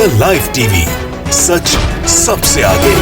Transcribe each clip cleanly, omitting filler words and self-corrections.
The live TV, सच सबसे आगे।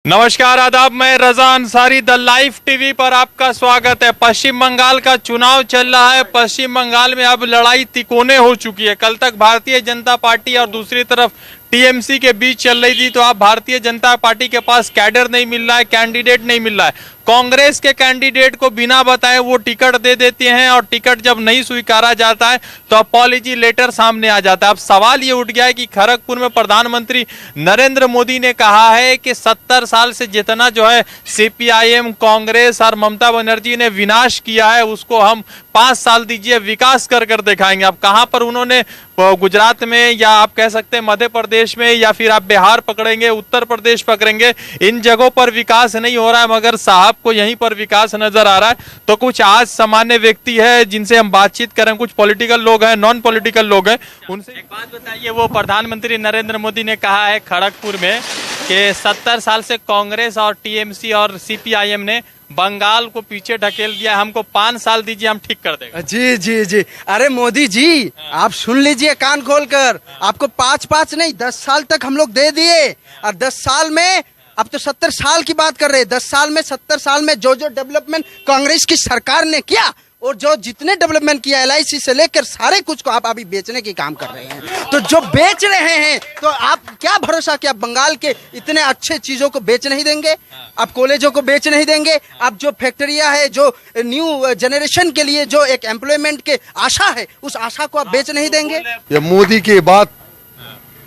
नमस्कार, आदाब। मैं रजा अंसारी, द लाइव टीवी पर आपका स्वागत है। पश्चिम बंगाल का चुनाव चल रहा है। पश्चिम बंगाल में अब लड़ाई तिकोने हो चुकी है। कल तक भारतीय जनता पार्टी और दूसरी तरफ टीएमसी के बीच चल रही थी, तो अब भारतीय जनता पार्टी के पास कैडर नहीं मिल रहा है, कैंडिडेट नहीं मिल रहा है। कांग्रेस के कैंडिडेट को बिना बताए वो टिकट दे देते हैं और टिकट जब नहीं स्वीकारा जाता है तो अपॉलॉजी लेटर सामने आ जाता है। अब सवाल ये उठ गया है कि खड़गपुर में प्रधानमंत्री नरेंद्र मोदी ने कहा है कि 70 साल से जितना जो है सीपीआईएम, कांग्रेस और ममता बनर्जी ने विनाश किया है उसको हम 5 साल दीजिए, विकास कर दिखाएंगे। अब कहां पर उन्होंने, गुजरात में या आप कह सकते हैं मध्य प्रदेश में, या फिर आप बिहार पकड़ेंगे, उत्तर प्रदेश पकड़ेंगे, इन जगहों पर विकास नहीं हो रहा है, मगर साहब को यहीं पर विकास नजर आ रहा है। तो कुछ आज सामान्य व्यक्ति है जिनसे हम बातचीत करें, कुछ पॉलिटिकल लोग हैं, नॉन पॉलिटिकल लोग हैं, उनसे एक बात बताइए। वो प्रधानमंत्री नरेंद्र मोदी ने कहा है खड़गपुर में कि 70 साल से कांग्रेस और टीएमसी और सीपीआईएम ने बंगाल को पीछे ढकेल दिया, हमको 5 साल दीजिए, हम ठीक कर देंगे। जी जी जी, अरे मोदी जी आप सुन लीजिए कान खोलकर। आपको 5 नहीं 10 साल तक हम लोग दे दिए, और 10 साल में, अब तो 70 साल की बात कर रहे हैं, 10 साल में 70 साल में जो डेवलपमेंट कांग्रेस की सरकार ने किया और जो जितने डेवलपमेंट किया एलआईसी से लेकर सारे कुछ को आप अभी बेचने की काम कर रहे हैं। तो जो बेच रहे हैं, तो आप क्या भरोसा कि आप बंगाल के इतने अच्छे चीजों को बेच नहीं देंगे, आप कॉलेजों को बेच नहीं देंगे, आप जो फैक्ट्रियां है, जो न्यू जनरेशन के लिए जो एक एम्प्लॉयमेंट के आशा है, उस आशा को आप बेच नहीं देंगे। ये मोदी की बात,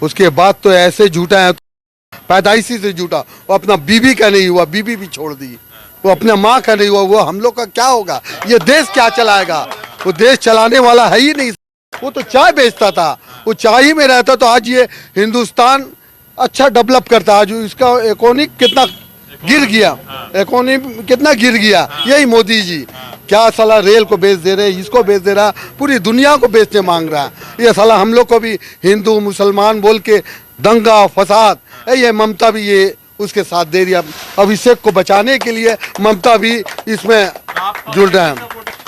उसके बाद तो ऐसे झूठा है, पैदाइशी से झूठा। वो अपना बीबी का नहीं हुआ, बीबी भी छोड़ दी, वो अपने माँ का नहीं हुआ, वो हम लोग का क्या होगा? ये देश क्या चलाएगा? वो देश चलाने वाला है ही नहीं। वो तो चाय बेचता था, वो चाय ही में रहता, तो आज ये हिंदुस्तान अच्छा डेवलप करता। आज इसका इकोनॉमी कितना गिर गया, इकोनॉमी कितना गिर गया। यही मोदी जी क्या साला रेल को बेच दे रहे, इसको बेच दे रहा, पूरी दुनिया को बेचने मांग रहा है। ये साला हम लोग को भी हिंदू मुसलमान बोल के दंगा फसाद, ये ममता भी ये उसके साथ दे रही है। अभिषेक को बचाने के लिए ममता भी इसमें जुड़ रहे हैं।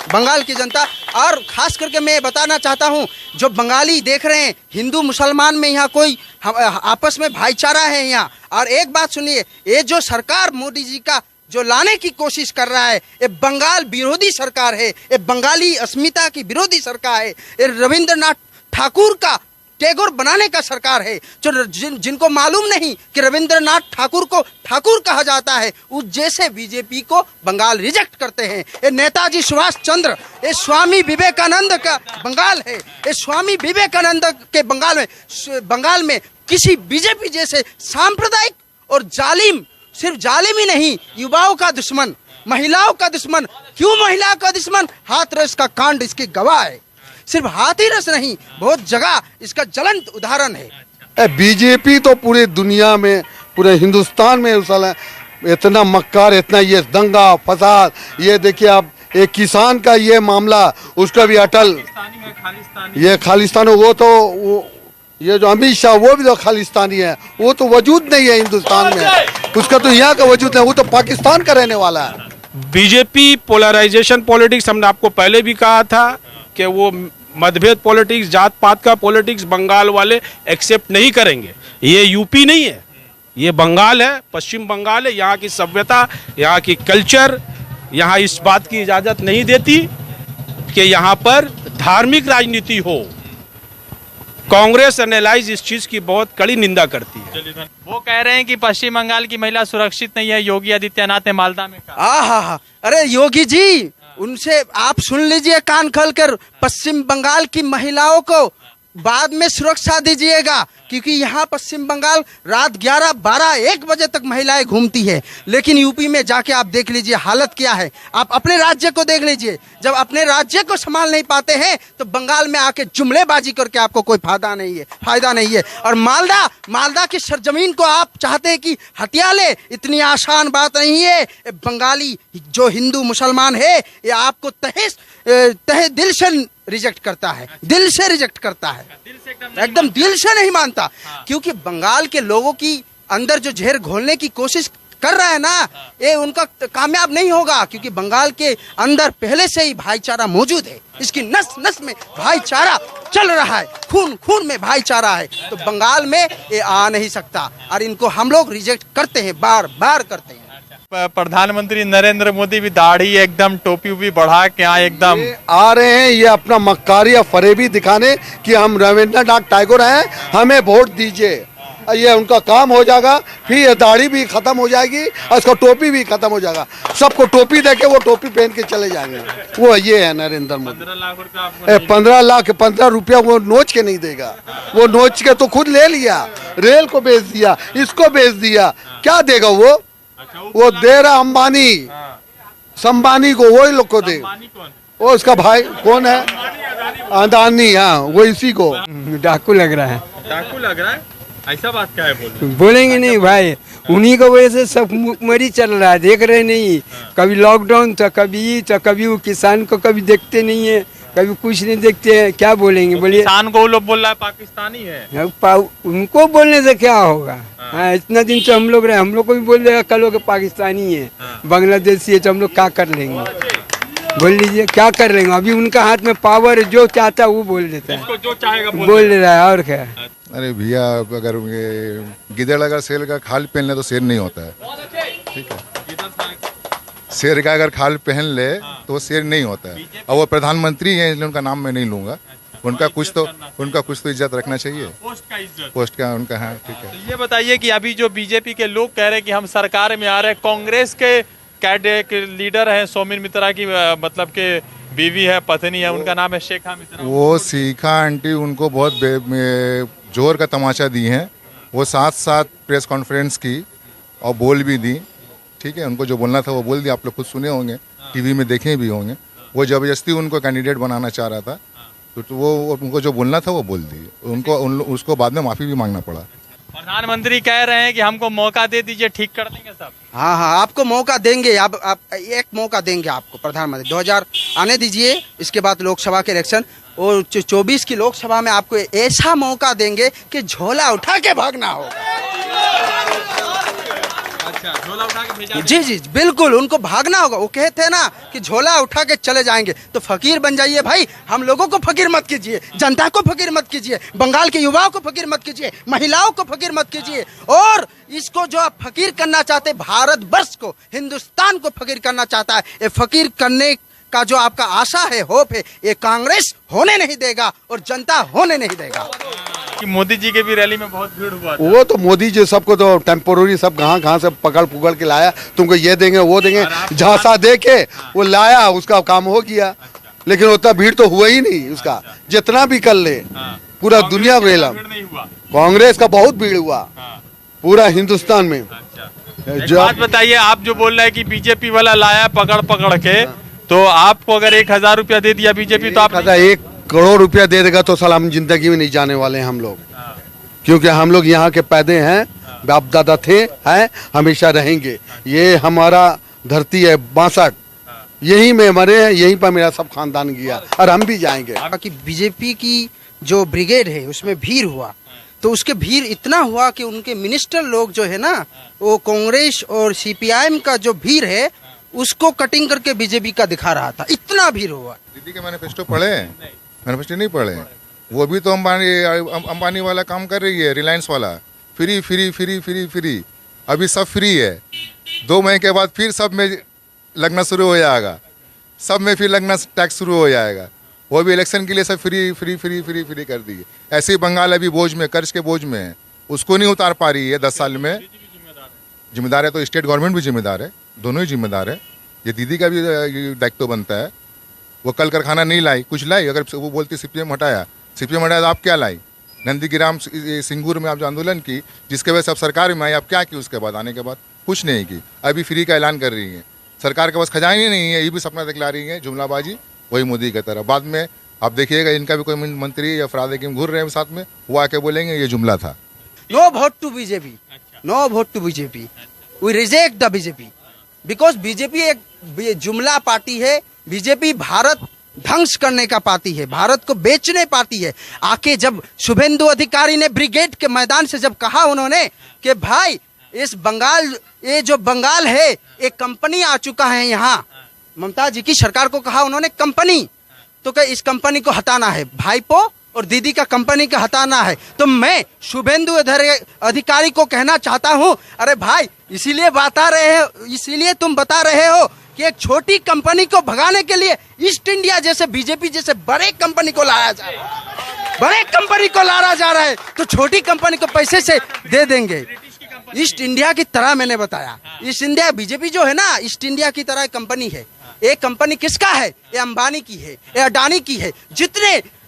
बंगाल की जनता, और खास करके मैं बताना चाहता हूं, जो बंगाली देख रहे हैं, हिंदू मुसलमान में यहाँ कोई आपस में भाईचारा है यहाँ। और एक बात सुनिए, ये जो सरकार मोदी जी का जो लाने की कोशिश कर रहा है, ये बंगाल विरोधी सरकार है, ये बंगाली अस्मिता की विरोधी सरकार है, ये रविंद्रनाथ ठाकुर का टैगोर बनाने का सरकार है। जो जिनको मालूम नहीं कि रविंद्रनाथ ठाकुर को ठाकुर कहा जाता है, उस जैसे बीजेपी को बंगाल रिजेक्ट करते हैं। ये नेताजी सुभाष चंद्र, ये स्वामी विवेकानंद का बंगाल है। ये स्वामी विवेकानंद के बंगाल में किसी बीजेपी जैसे सांप्रदायिक और जालिम, सिर्फ जालिम ही नहीं, युवाओं का दुश्मन, महिलाओं का दुश्मन। क्यों महिलाओं का दुश्मन? हाथरस का कांड इसकी गवाह है। सिर्फ हाथरस नहीं, बहुत जगह इसका ज्वलंत उदाहरण है। बीजेपी तो पूरी दुनिया में, पूरे हिंदुस्तान में साला इतना मक्कार, इतना ये दंगा फसाद। ये देखिए आप, एक किसान का ये मामला, उसका भी अटल, ये खालिस्तान, वो तो ये जो अमित शाह, वो भी तो खालिस्तानी है, वो तो वजूद नहीं है हिंदुस्तान में, उसका तो यहाँ का वजूद है, वो तो पाकिस्तान का रहने वाला है। बीजेपी पोलराइजेशन पॉलिटिक्स, हमने आपको पहले भी कहा था कि वो मतभेद पॉलिटिक्स, जात पात का पॉलिटिक्स बंगाल वाले एक्सेप्ट नहीं करेंगे। ये यूपी नहीं है, ये बंगाल है, पश्चिम बंगाल है। यहाँ की सभ्यता, यहाँ की कल्चर, यहाँ इस बात की इजाजत नहीं देती कि यहाँ पर धार्मिक राजनीति हो। कांग्रेस एनालाइज इस चीज की बहुत कड़ी निंदा करती है। वो कह रहे हैं कि पश्चिम बंगाल की महिला सुरक्षित नहीं है, योगी आदित्यनाथ ने मालदा में कहा। अरे योगी जी, उनसे आप सुन लीजिए कान खोलकर, पश्चिम बंगाल की महिलाओं को बाद में सुरक्षा दीजिएगा, क्योंकि यहाँ पश्चिम बंगाल रात 11, 12, 1 बजे तक महिलाएं घूमती है। लेकिन यूपी में जाके आप देख लीजिए हालत क्या है। आप अपने राज्य को देख लीजिए, जब अपने राज्य को संभाल नहीं पाते हैं तो बंगाल में आके जुमलेबाजी करके आपको कोई फायदा नहीं है। और मालदा की सरजमीन को आप चाहते हैं कि हटिया ले, इतनी आसान बात नहीं है। बंगाली जो हिंदू मुसलमान है, ये आपको तहे दिल से रिजेक्ट करता है, दिल से रिजेक्ट करता है, एकदम दिल से नहीं मानता। क्योंकि बंगाल के लोगों की अंदर जो जहर घोलने की कोशिश कर रहा है ना, ये उनका कामयाब नहीं होगा, क्योंकि बंगाल के अंदर पहले से ही भाईचारा मौजूद है। इसकी नस नस में भाईचारा चल रहा है, खून खून में भाईचारा है। तो बंगाल में ये आ नहीं सकता और इनको हम लोग रिजेक्ट करते हैं, बार बार करते हैं। प्रधानमंत्री नरेंद्र मोदी भी दाढ़ी एकदम टोपी भी बढ़ा के यहाँ एकदम ये आ रहे हैं, ये अपना मक्कारी या फरेबी दिखाने कि हम रविंद्रनाथ टैगोर हैं, हमें वोट दीजिए। ये उनका काम हो जाएगा, फिर ये दाढ़ी भी खत्म हो जाएगी और इसका टोपी भी खत्म हो जाएगा। सबको टोपी देके वो टोपी पहन के चले जाएंगे। वो ये है नरेंद्र मोदी। 15 लाख रुपया आपको 15 लाख 15 रुपया वो नोच के नहीं देगा, वो नोच के तो खुद ले लिया, रेल को बेच दिया, इसको बेच दिया, क्या देगा वो दे रहा अंबानी, संबानी को, वही लोग को दे। वो उसका भाई कौन है, अदानी, हाँ वो इसी को। डाकू लग रहा है। डाकू लग रहा है, ऐसा बात क्या है? बोलेंगे नहीं भाई, उन्हीं की वजह से सब मुखमरी चल रहा है, देख रहे नहीं। कभी लॉकडाउन तो कभी वो किसान को कभी देखते नहीं है, कभी कुछ नहीं देखते हैं, क्या बोलेंगे? बोलिए किसान को लोग बोल रहा है पाकिस्तानी है, उनको बोलने से क्या होगा? हाँ, इतना दिन तो हम लोग रहे, हम लोग को भी बोल देगा कल लोग पाकिस्तानी है, बांग्लादेशी है, तो हम लोग क्या कर लेंगे? बोल लीजिए क्या कर लेंगे? अभी उनका हाथ में पावर, जो चाहता है वो बोल देता है, जो चाहेगा बोल रहा है, और क्या। अरे भैया, अगर ये गिदड़ अगर शेर का खाल पहन ले तो शेर नहीं होता है, ठीक है? शेर का अगर खाल पहन ले तो वो शेर नहीं होता है। और वो प्रधानमंत्री हैं, इसलिए उनका नाम मैं नहीं लूंगा। उनका कुछ तो इज्जत रखना चाहिए, पोस्ट का उनका है, ठीक है। तो ये बताइए कि अभी जो बीजेपी के लोग कह रहे हैं कि हम सरकार में आ रहे हैं, कांग्रेस के कैडरे के लीडर हैं सौमिन मित्रा की मतलब के बीवी है, पत्नी है, उनका नाम है शेखा मित्रा। वो शिखा आंटी उनको बहुत जोर का तमाचा दी हैं। वो साथ प्रेस कॉन्फ्रेंस की और बोल भी दी, ठीक है? उनको जो बोलना था वो बोल दिया, आप लोग खुद सुने होंगे, टीवी में देखे भी होंगे। वो जबरदस्ती उनको कैंडिडेट बनाना चाह रहा था, तो वो उनको जो बोलना था वो बोल दी, उसको बाद में माफ़ी भी मांगना पड़ा। प्रधानमंत्री कह रहे हैं कि हमको मौका दे दीजिए, ठीक कर देंगे सब। हाँ, आपको मौका देंगे, आप एक मौका देंगे आपको प्रधानमंत्री। 2000 आने दीजिए, इसके बाद लोकसभा के इलेक्शन और 24 की लोकसभा में आपको ऐसा मौका देंगे कि झोला उठा के भागना होगा। अच्छा, झोला उठा के भेजा जी बिल्कुल, उनको भागना होगा। वो कहते हैं ना कि झोला उठा के चले जाएंगे, तो फकीर बन जाइए भाई। हम लोगों को फकीर मत कीजिए, जनता को फकीर मत कीजिए, बंगाल के युवाओं को फकीर मत कीजिए, महिलाओं को फकीर मत कीजिए। और इसको जो आप फकीर करना चाहते, भारत वर्ष को, हिंदुस्तान को फकीर करना चाहता है, ये फकीर करने का जो आपका आशा है, होप है, ये कांग्रेस होने नहीं देगा और जनता होने नहीं देगा। कि मोदी जी के भी रैली में बहुत भीड़ हुआ था। वो तो मोदी जी सबको तो टेम्पोररी सब कहाँ से पकड़ के लाया, तुमको ये देंगे वो देंगे, झांसा दे के वो लाया, उसका काम हो गया। लेकिन उतना भीड़ तो हुआ ही नहीं उसका, जितना भी कर ले पूरा दुनिया रेला। कांग्रेस का बहुत भीड़ हुआ पूरा हिंदुस्तान में। एक बात बताइए, आप जो बोल रहे हैं कि बीजेपी वाला लाया पकड़ के, तो आपको अगर 1000 रुपया दे दिया बीजेपी तो आप 1 करोड़ रुपया दे देगा तो साला हम जिंदगी में नहीं जाने वाले हैं हम लोग, क्योंकि हम लोग यहाँ के पैदे हैं, बाप दादा थे, हैं, हमेशा रहेंगे। ये हमारा धरती है 62, यहीं में मरे हैं, यहीं पर मेरा सब खानदान गया और हम भी जाएंगे। कि बीजेपी की जो ब्रिगेड है उसमें भीड़ हुआ, तो उसके भीड़ इतना हुआ कि उनके मिनिस्टर लोग जो है ना, वो कांग्रेस और सीपीआईएम का जो भीड़ है उसको कटिंग करके बीजेपी का दिखा रहा था, इतना भीड़ हुआ। दीदी के मैनिफेस्टो पढ़े? मैनिफेस्टो नहीं पढ़े? वो भी तो अंबानी वाला काम कर रही है, रिलायंस वाला, free free free free free. अभी सब फ्री है, 2 महीने के बाद फिर सब में लगना शुरू हो जाएगा, सब में फिर लगना टैक्स शुरू हो जाएगा। वो भी इलेक्शन के लिए सब free free free free free कर दी है। ऐसे ही बंगाल अभी बोझ में, कर्ज के बोझ में है, उसको नहीं उतार पा रही है 10 साल में। जिम्मेदार है तो स्टेट गवर्नमेंट भी जिम्मेदार है, दोनों ही जिम्मेदार है। ये दीदी का भी दायित्व बनता है। वो कल कारखाना नहीं लाई, कुछ लाई, अगर वो बोलती सीपीएम हटाया तो आप क्या लाई? नंदीग्राम सिंगूर में आप जो आंदोलन की, जिसके वजह से आप सरकार में आई, आप क्या की? उसके बाद आने के बाद कुछ नहीं की। अभी फ्री का ऐलान कर रही है, सरकार के पास खजाना नहीं है, ये भी सपना दिखला रही है, जुमलाबाजी वही मोदी की तरह। बाद में आप देखिएगा इनका भी कोई मंत्री या फराद हकीम घूर रहे हैं साथ में, वो आके बोलेंगे ये जुमला था। No vote to BJP, no vote to BJP, we reject the BJP, because BJP एक जुमला पार्टी है। बीजेपी भारत ध्वंस करने का पार्टी है, भारत को बेचने पार्टी है। आके जब शुभेंदु अधिकारी ने ब्रिगेड के मैदान से जब कहा उन्होंने कि भाई इस बंगाल, ये जो बंगाल है, एक कंपनी आ चुका है यहाँ। ममता जी की सरकार को कहा उन्होंने कंपनी, तो क्या इस कंपनी को हटाना है, भाईपो और दीदी का कंपनी का हटाना है। तो मैं शुभेंदु अधिकारी को कहना चाहता हूँ, अरे भाई इसीलिए तुम बता रहे हो कि एक छोटी कंपनी को भगाने के लिए ईस्ट इंडिया जैसे बीजेपी जैसे बड़े कंपनी को लाया जा रहा है, बड़े कंपनी को लाया जा रहा है, तो छोटी कंपनी को पैसे से दे देंगे। ईस्ट इंडिया की तरह मैंने बताया, ईस्ट इंडिया बीजेपी जो है ना, ईस्ट इंडिया की तरह कंपनी है। ये कंपनी किसका है? ये अंबानी की है, ये अडानी की है।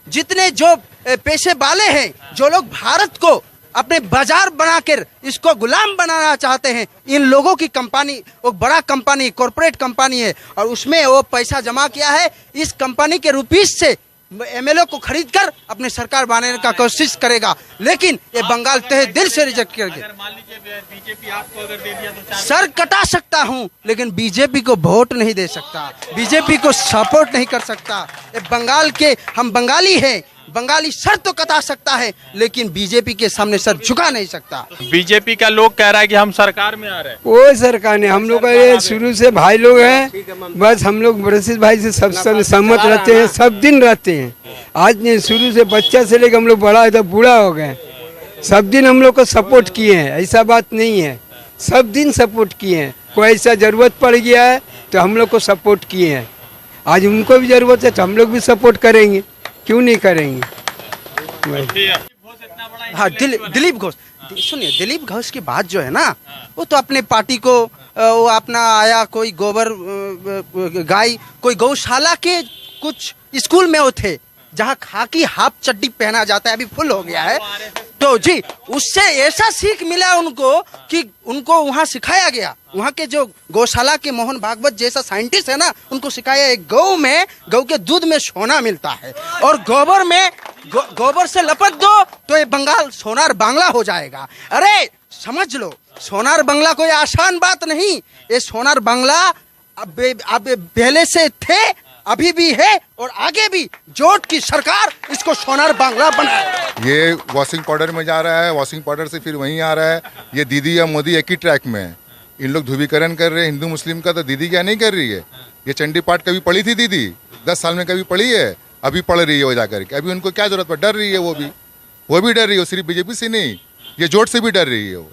जितने जो पैसे वाले हैं, जो लोग भारत को अपने बाजार बनाकर इसको गुलाम बनाना चाहते हैं, इन लोगों की कंपनी, वो बड़ा कंपनी, कॉर्पोरेट कंपनी है, और उसमें वो पैसा जमा किया है। इस कंपनी के रुपीस से एमएलए को खरीद कर अपने सरकार बनाने का कोशिश करेगा, लेकिन ये बंगाल तहे दिल से रिजेक्ट करके बीजेपी आपको अगर दे दिया तो सर कटा सकता हूं, लेकिन बीजेपी को वोट नहीं दे सकता, बीजेपी को सपोर्ट नहीं कर सकता। ये बंगाल के हम बंगाली हैं, बंगाली सर तो कटा सकता है, लेकिन बीजेपी के सामने सर झुका नहीं सकता। बीजेपी का लोग कह रहा है कि हम सरकार में आ रहे हैं। वो सरकार ने, हम लोग का ये शुरू से भाई लोग हैं, बस हम लोग ब्रसिस भाई से सब सहमत रहते हैं, सब दिन रहते हैं। आज नहीं, शुरू से बच्चा से लेकर हम लोग बड़ा है तो बूढ़ा हो गए, सब दिन हम लोग को सपोर्ट किए हैं, ऐसा बात नहीं है, सब दिन सपोर्ट किए हैं। कोई ऐसा जरूरत पड़ गया है तो हम लोग को सपोर्ट किए हैं, आज उनको भी जरूरत है तो हम लोग भी सपोर्ट करेंगे, क्यों नहीं करेंगे। हाँ, दिलीप घोष, सुनिए, दिलीप घोष की बात जो है ना, वो तो अपने पार्टी को, वो अपना आया, कोई गोबर गाय, कोई गौशाला के कुछ स्कूल में वो थे जहाँ खाकी हाफ चड्डी पहना जाता है, अभी फुल हो गया है, तो जी उससे ऐसा सीख मिला उनको कि उनको वहाँ सिखाया गया, वहाँ के जो गौशाला के मोहन भागवत जैसा साइंटिस्ट है ना, उनको सिखाया एक गौ के दूध में सोना मिलता है, और गोबर से लपट दो तो ये बंगाल सोनार बांग्ला हो जाएगा। अरे समझ लो, सोनार बांग्ला कोई आसान बात नहीं, ये सोनार बांग्ला अब पहले से थे, अभी भी है, और आगे भी जोट की सरकार इसको सोनार बांग्ला बनाए। ये वॉशिंग पाउडर में जा रहा है, वॉशिंग पाउडर से फिर वहीं आ रहा है। ये दीदी या मोदी एक ही ट्रैक में है, इन लोग ध्रुवीकरण कर रहे हैं हिंदू मुस्लिम का, तो दीदी क्या नहीं कर रही है। ये चंडी पाठ कभी पढ़ी थी दीदी? 10 साल में कभी पढ़ी है? अभी पढ़ रही है वो जाकर के, अभी उनको क्या जरूरत पर डर रही है, वो भी डर रही है, सिर्फ बीजेपी से नहीं, ये जोट से भी डर रही है वो।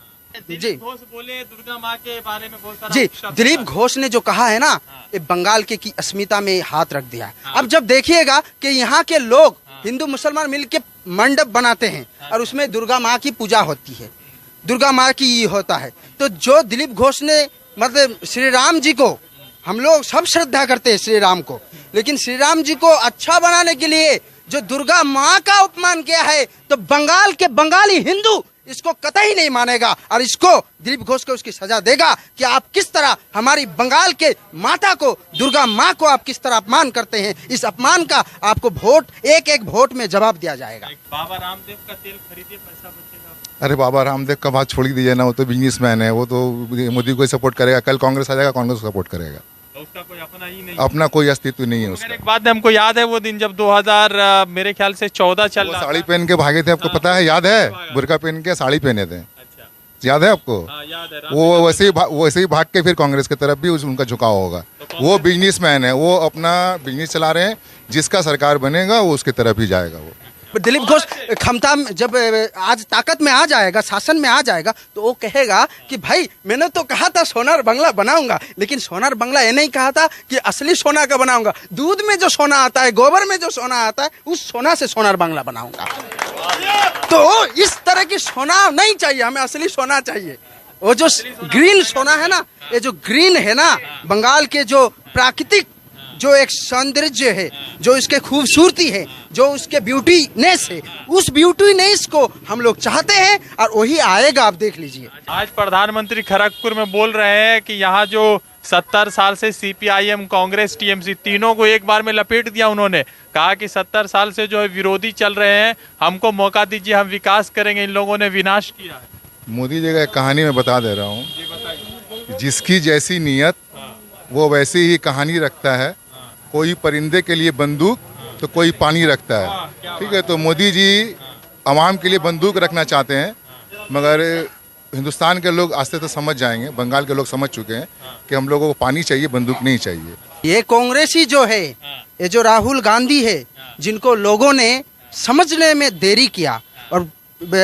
जी घोष बोले दुर्गा माँ के बारे में बहुत सारा जी, शब्द दिलीप घोष ने जो कहा है ना, ये बंगाल के की अस्मिता में हाथ रख दिया है। अब जब देखिएगा कि यहाँ के लोग हिंदू मुसलमान मिलके मंडप बनाते हैं और उसमें दुर्गा माँ की पूजा होती है, दुर्गा माँ की ये होता है, तो जो दिलीप घोष ने, मतलब श्री राम जी को हम लोग सब श्रद्धा करते हैं श्री राम को, लेकिन श्री राम जी को अच्छा बनाने के लिए जो दुर्गा माँ का अपमान किया है, तो बंगाल के बंगाली हिंदू इसको कतई नहीं मानेगा, और इसको दिलीप घोष को उसकी सजा देगा कि आप किस तरह हमारी बंगाल के माता को, दुर्गा माँ को आप किस तरह अपमान करते हैं। इस अपमान का आपको एक वोट में जवाब दिया जाएगा। बाबा रामदेव का तेल खरीदिए, पैसा बचेगा। अरे बाबा रामदेव का बात छोड़ दीजिए ना, वो तो बिजनेसमैन है, वो तो मोदी को सपोर्ट करेगा, कल कांग्रेस आ जाएगा, कांग्रेस को सपोर्ट करेगा, तो उसका कोई अपना ही नहीं, अपना कोई अस्तित्व नहीं है उसका। एक बात हमको याद है, वो दिन जब 2000 मेरे ख्याल से 14 चल रहा साड़ी पहन के भागे थे, आपको पता है, याद है? बुर्का पहन के साड़ी पहने थे, अच्छा, याद है आपको? याद है। वो वैसे ही भाग के फिर कांग्रेस की तरफ भी उनका झुकाव होगा। वो बिजनेसमैन है, वो अपना बिजनेस चला रहे हैं, जिसका सरकार बनेगा वो उसकी तरफ ही जाएगा। वो दिलीप घोष क्षमता जब आज ताकत में आ जाएगा, शासन में आ जाएगा, तो वो कहेगा कि भाई मैंने तो कहा था सोनार बंगला बनाऊंगा, लेकिन सोनार बंगला ये नहीं कहा था कि असली सोना का बनाऊंगा, दूध में जो सोना आता है, गोबर में जो सोना आता है, उस सोना से सोनार बंगला बनाऊंगा। तो इस तरह की सोना नहीं चाहिए हमें, असली सोना चाहिए। वो जो ग्रीन सोना है ना, ये जो ग्रीन है ना, बंगाल के जो प्राकृतिक जो एक सौंदर्य है, जो इसके खूबसूरती है, जो उसके ब्यूटीनेस है, उस ब्यूटीनेस को हम लोग चाहते हैं, और वही आएगा। आप देख लीजिए, आज प्रधानमंत्री खड़गपुर में बोल रहे हैं कि यहाँ जो 70 साल से सीपीआईएम, कांग्रेस, टीएमसी तीनों को एक बार में लपेट दिया। उन्होंने कहा कि 70 साल से जो है विरोधी चल रहे हैं, हमको मौका दीजिए, हम विकास करेंगे, इन लोगों ने विनाश किया है। मोदी जी का एक कहानी मैं बता दे रहा हूँ, जिसकी जैसी नीयत वो वैसी ही कहानी रखता है। कोई परिंदे के लिए बंदूक तो कोई पानी रखता है, ठीक है। तो मोदी जी आवाम के लिए बंदूक रखना चाहते हैं, मगर हिंदुस्तान के लोग आस्ते तो समझ जाएंगे, बंगाल के लोग समझ चुके हैं कि हम लोगों को पानी चाहिए, बंदूक नहीं चाहिए। ये कांग्रेसी जो है, ये जो राहुल गांधी है, जिनको लोगों ने समझने में देरी किया, और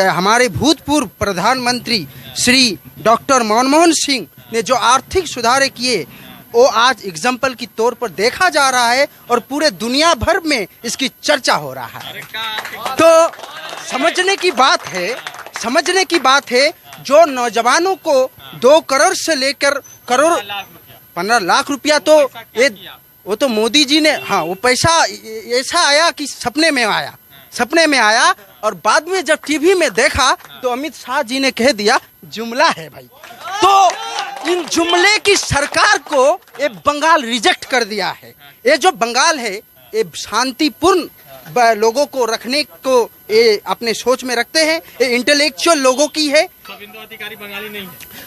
हमारे भूतपूर्व प्रधानमंत्री श्री डॉक्टर मनमोहन सिंह ने जो आर्थिक सुधार किए, वो आज एग्जाम्पल की तौर पर देखा जा रहा है और पूरे दुनिया भर में इसकी चर्चा हो रहा है। तो समझने की बात है, जो नौजवानों को 2 करोड़ से लेकर करोड़ 15 लाख रुपया, तो ये वो तो मोदी जी ने, हाँ, वो पैसा ऐसा आया कि सपने में आया और बाद में जब टीवी में देखा तो अमित शाह जी ने कह दिया जुमला है भाई। तो इन जुमले की सरकार को ये बंगाल रिजेक्ट कर दिया है। ये जो बंगाल है, ये शांतिपूर्ण लोगों को रखने को ये अपने सोच में रखते हैं, ये इंटेलेक्चुअल लोगों की है। शुभेंदु अधिकारी बंगाली नहीं,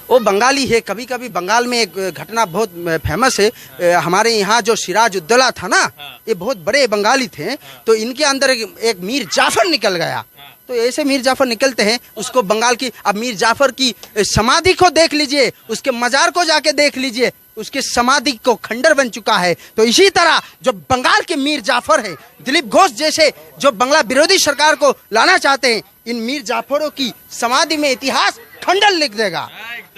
वो बंगाली है। कभी कभी बंगाल में एक घटना बहुत फेमस है, हमारे यहाँ जो सिराज उद्दौला था ना, ये बहुत बड़े बंगाली थे, तो इनके अंदर एक मीर जाफर निकल गया। तो ऐसे मीर जाफर निकलते हैं, उसको बंगाल की, अब मीर जाफर की समाधि को देख लीजिए, उसके मजार को जाके देख लीजिए, उसके समाधि को खंडर बन चुका है। तो इसी तरह जो बंगाल के मीर जाफर है, दिलीप घोष जैसे जो बंगला विरोधी सरकार को लाना चाहते हैं, इन मीर जाफरों की समाधि में इतिहास खंडर लिख देगा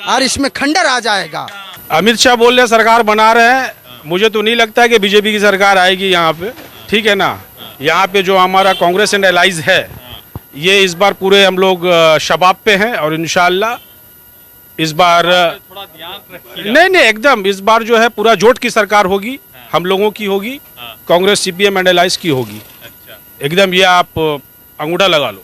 और इसमें खंडर आ जाएगा। अमित शाह बोल रहे सरकार बना रहे हैं, मुझे तो नहीं लगता है कि बीजेपी की सरकार आएगी यहाँ पे, ठीक है ना। यहाँ पे जो हमारा कांग्रेस एंड एलाइज है, ये इस बार पूरे हम लोग शबाब पे हैं और इंशाल्लाह इस बार थोड़ा ध्यान रखिए। नहीं एकदम इस बार जो है पूरा जोट की सरकार होगी, हम लोगों की होगी, कांग्रेस सीपीएम एंड एलाइज की होगी। एकदम ये आप अंगूठा लगा लो।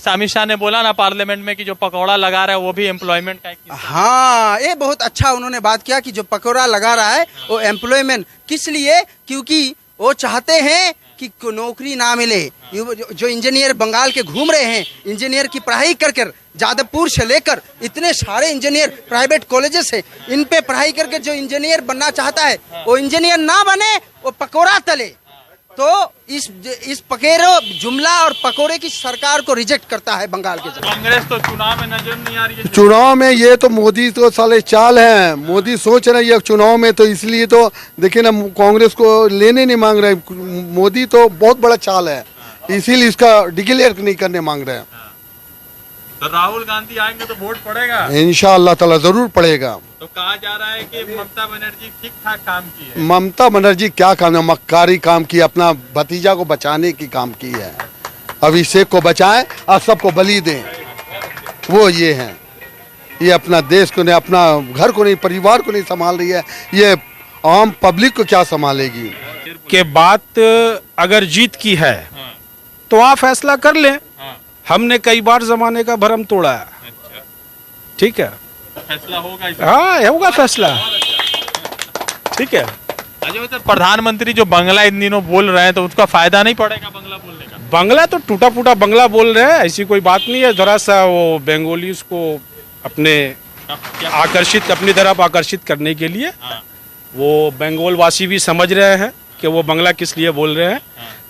अमित शाह ने बोला ना पार्लियामेंट में कि जो पकौड़ा लगा रहा है वो भी एम्प्लॉयमेंट का एक हिस्सा है। हाँ, ये बहुत अच्छा उन्होंने बात किया कि जो पकौड़ा लगा रहा है वो एम्प्लॉयमेंट, किस लिए? क्योंकि वो चाहते हैं कि नौकरी ना मिले। जो इंजीनियर बंगाल के घूम रहे हैं, इंजीनियर की पढ़ाई करके जादवपुर से लेकर इतने सारे इंजीनियर प्राइवेट कॉलेजेस है, इन पे पढ़ाई करके जो इंजीनियर बनना चाहता है वो इंजीनियर ना बने, वो पकौड़ा तले। तो इस पकेरो जुमला और पकोड़े की सरकार को रिजेक्ट करता है बंगाल के जनता। कांग्रेस तो चुनाव में नजर नहीं आ रही है। चुनाव में ये तो मोदी तो साले चाल हैं, मोदी सोच रहे हैं चुनाव में, तो इसलिए तो देखिए ना कांग्रेस को लेने नहीं मांग रहे। मोदी तो बहुत बड़ा चाल है, इसीलिए इसका डिक्लेयर नहीं करने मांग रहे हैं। तो राहुल गांधी आएंगे तो वोट पड़ेगा इंशाअल्लाह ताला जरूर पड़ेगा। तो कहा जा रहा है कि ममता बनर्जी ठीक ठाक काम की है। ममता बनर्जी क्या काम है? मक्कारी काम की, अपना भतीजा को बचाने की काम की है। अभिषेक को बचाएं और सबको बलि दें, वो ये हैं। ये अपना देश को नहीं, अपना घर को नहीं, परिवार को नहीं संभाल रही है, ये आम पब्लिक को क्या संभालेगी? के बात अगर जीत की है तो आप फैसला कर लें। हमने कई बार जमाने का भरम तोड़ा है, ठीक है, फैसला होगा। हाँ होगा फैसला, ठीक है। तो प्रधानमंत्री जो बंगला इन दिनों बोल रहे हैं, तो उसका फायदा नहीं पड़ेगा बंगला बोलने का? बंगला तो टूटा फूटा बंगला बोल रहे हैं, ऐसी कोई बात नहीं है। जरा सा वो बंगालीज को अपने आकर्षित, अपनी तरफ आकर्षित करने के लिए वो बंगाल वासी भी समझ रहे हैं कि वो बंगला किस लिए बोल रहे हैं।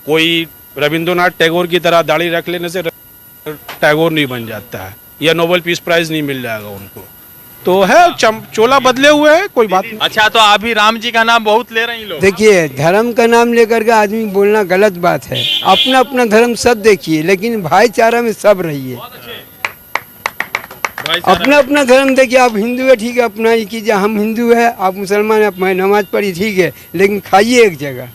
कोई रविंद्रनाथ टैगोर की तरह दाढ़ी रख लेने से टैगोर नहीं बन जाता है, या नोबेल पीस प्राइज नहीं मिल जाएगा उनको। तो है चोला बदले हुए हैं, कोई बात नहीं। अच्छा, तो अभी राम जी का नाम बहुत ले रहे हैं लोग। देखिए, धर्म का नाम लेकर के आदमी बोलना गलत बात है। अपना अपना धर्म सब देखिए, लेकिन भाईचारा में सब रहिए। अपना अपना धर्म देखिए। आप हिंदू है, ठीक है, अपना ही कीजिए। हम हिंदू है, आप मुसलमान है, मैं नमाज पढ़ी, ठीक है, लेकिन खाइए एक जगह,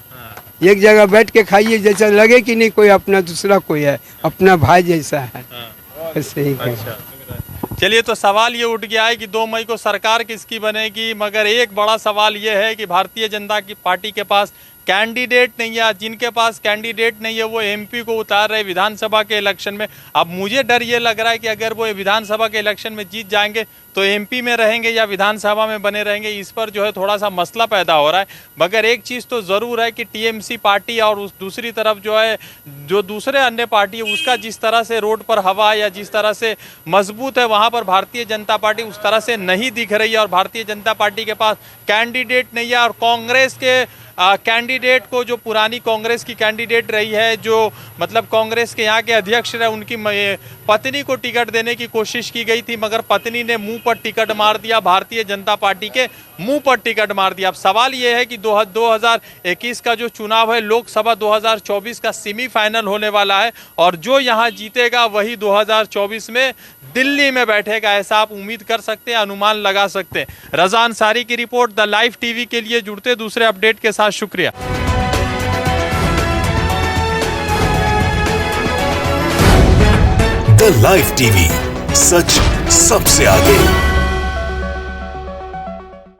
एक जगह बैठ के खाइए, जैसा लगे कि नहीं कोई अपना दूसरा कोई है, अपना भाई जैसा है, ऐसे ही अच्छा। चलिए, तो सवाल ये उठ गया है कि 2 मई को सरकार किसकी बनेगी, मगर एक बड़ा सवाल ये है कि भारतीय जनता की पार्टी के पास कैंडिडेट नहीं है। जिनके पास कैंडिडेट नहीं है वो एमपी को उतार रहे विधानसभा के इलेक्शन में। अब मुझे डर ये लग रहा है कि अगर वो विधानसभा के इलेक्शन में जीत जाएंगे तो एमपी में रहेंगे या विधानसभा में बने रहेंगे, इस पर जो है थोड़ा सा मसला पैदा हो रहा है। मगर एक चीज़ तो ज़रूर है कि टीएमसी पार्टी और उस दूसरी तरफ जो है जो दूसरे अन्य पार्टी है उसका जिस तरह से रोड पर हवा या जिस तरह से मजबूत है, वहाँ पर भारतीय जनता पार्टी उस तरह से नहीं दिख रही है और भारतीय जनता पार्टी के पास कैंडिडेट नहीं है। और कांग्रेस के कैंडिडेट को, जो पुरानी कांग्रेस की कैंडिडेट रही है, जो मतलब कांग्रेस के यहाँ के अध्यक्ष रहे, उनकी पत्नी को टिकट देने की कोशिश की गई थी, मगर पत्नी ने मुंह पर टिकट मार दिया, भारतीय जनता पार्टी के मुंह पर टिकट मार दिया। अब सवाल ये है कि 2021 का जो चुनाव है, लोकसभा 2024 का सेमीफाइनल होने वाला है, और जो यहाँ जीतेगा वही 2024 में दिल्ली में बैठेगा, ऐसा आप उम्मीद कर सकते हैं, अनुमान लगा सकते हैं। रज़ा अंसारी की रिपोर्ट, द लाइव टीवी के लिए जुड़ते दूसरे अपडेट के साथ शुक्रिया। द लाइव टीवी, सच सबसे आगे।